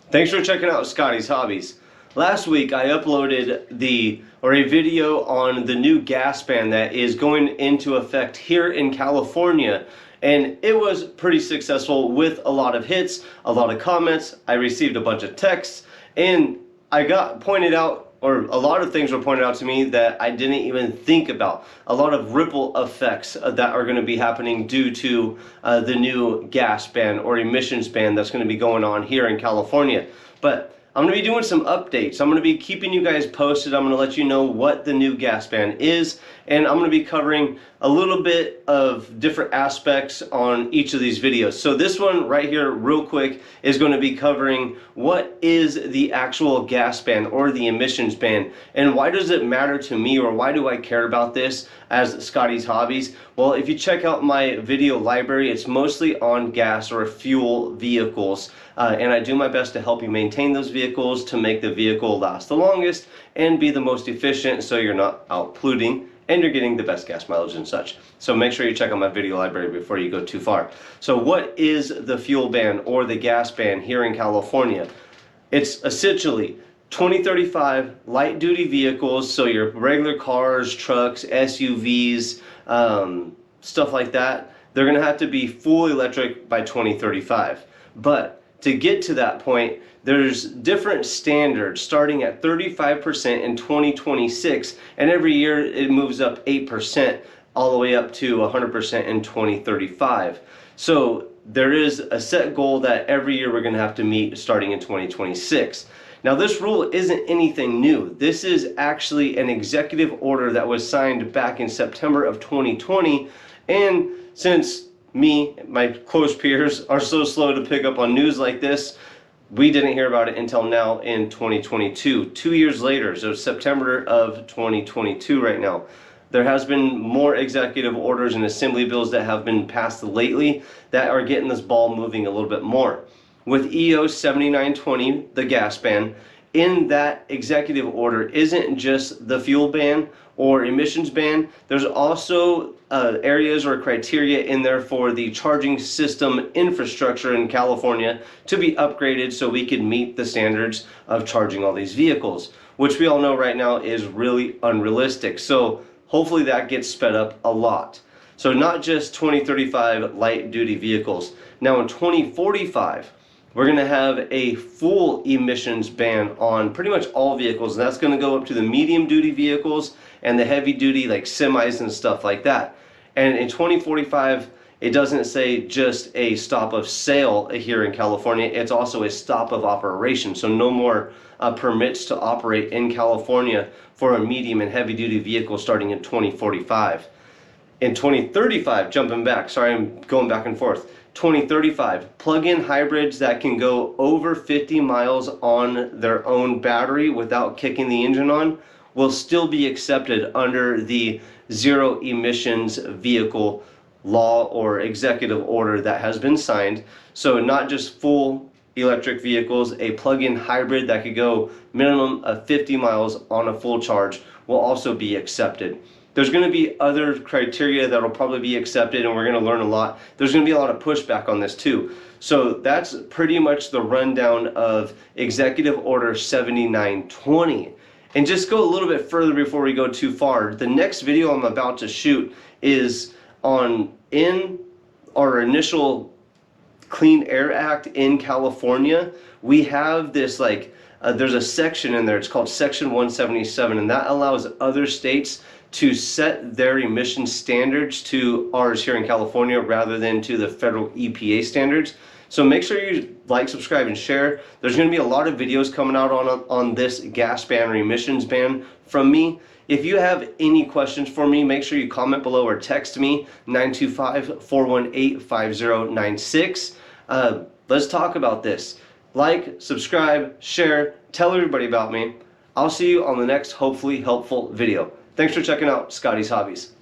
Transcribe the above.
Thanks for checking out Scotty's Hobbies. Last week I uploaded a video on the new gas ban that is going into effect here in California, and it was pretty successful with a lot of hits, a lot of comments. I received a bunch of texts, and I got pointed out, or a lot of things were pointed out to me that I didn't even think about. A lot of ripple effects that are going to be happening due to the new gas ban or emissions ban that's going to be going on here in California. But I'm going to be doing some updates. I'm going to be keeping you guys posted. I'm going to let you know what the new gas ban is, and I'm going to be covering a little bit of different aspects on each of these videos. So this one right here, real quick, is going to be covering what is the actual gas ban or the emissions ban, and why does it matter to me, or why do I care about this as Scotty's Hobbies? Well, if you check out my video library, it's mostly on gas or fuel vehicles, and I do my best to help you maintain those vehicles to make the vehicle last the longest and be the most efficient, so you're not out polluting and you're getting the best gas mileage and such. So make sure you check out my video library before you go too far. So what is the fuel ban or the gas ban here in California? It's essentially 2035 light duty vehicles, so your regular cars, trucks, SUVs, stuff like that, they're going to have to be full electric by 2035. But to get to that point, there's different standards starting at 35% in 2026, and every year it moves up 8% all the way up to 100% in 2035. So there is a set goal that every year we're going to have to meet starting in 2026. Now, this rule isn't anything new. This is actually an executive order that was signed back in September of 2020, and since my close peers are so slow to pick up on news like this, we didn't hear about it until now in 2022, 2 years later. So September of 2022 right now. There has been more executive orders and assembly bills that have been passed lately that are getting this ball moving a little bit more. With EO 7920, the gas ban, in that executive order isn't just the fuel ban or emissions ban. There's also areas or criteria in there for the charging system infrastructure in California to be upgraded so we can meet the standards of charging all these vehicles, which we all know right now is really unrealistic. So hopefully that gets sped up a lot. So not just 2035 light duty vehicles. Now in 2045, we're going to have a full emissions ban on pretty much all vehicles, and that's going to go up to the medium duty vehicles and the heavy duty like semis and stuff like that. And in 2045, it doesn't say just a stop of sale here in California, it's also a stop of operation. So no more permits to operate in California for a medium and heavy duty vehicle starting in 2045. In 2035, jumping back, sorry I'm going back and forth, 2035, plug-in hybrids that can go over 50 miles on their own battery without kicking the engine on will still be accepted under the zero emissions vehicle law or executive order that has been signed. So not just full electric vehicles, a plug-in hybrid that could go minimum of 50 miles on a full charge will also be accepted. There's going to be other criteria that will probably be accepted, and we're going to learn a lot. There's going to be a lot of pushback on this too. So that's pretty much the rundown of Executive Order 7920. And just go a little bit further before we go too far. The next video I'm about to shoot is in our initial Clean Air Act in California. We have this there's a section in there, it's called Section 177, and that allows other states to set their emission standards to ours here in California rather than to the federal EPA standards. So make sure you like, subscribe, and share. There's going to be a lot of videos coming out on this gas ban or emissions ban from me. If you have any questions for me, make sure you comment below or text me 925-418-5096. Let's talk about this. Like, subscribe, share, tell everybody about me. I'll see you on the next hopefully helpful video. Thanks for checking out Scotty's Hobbies.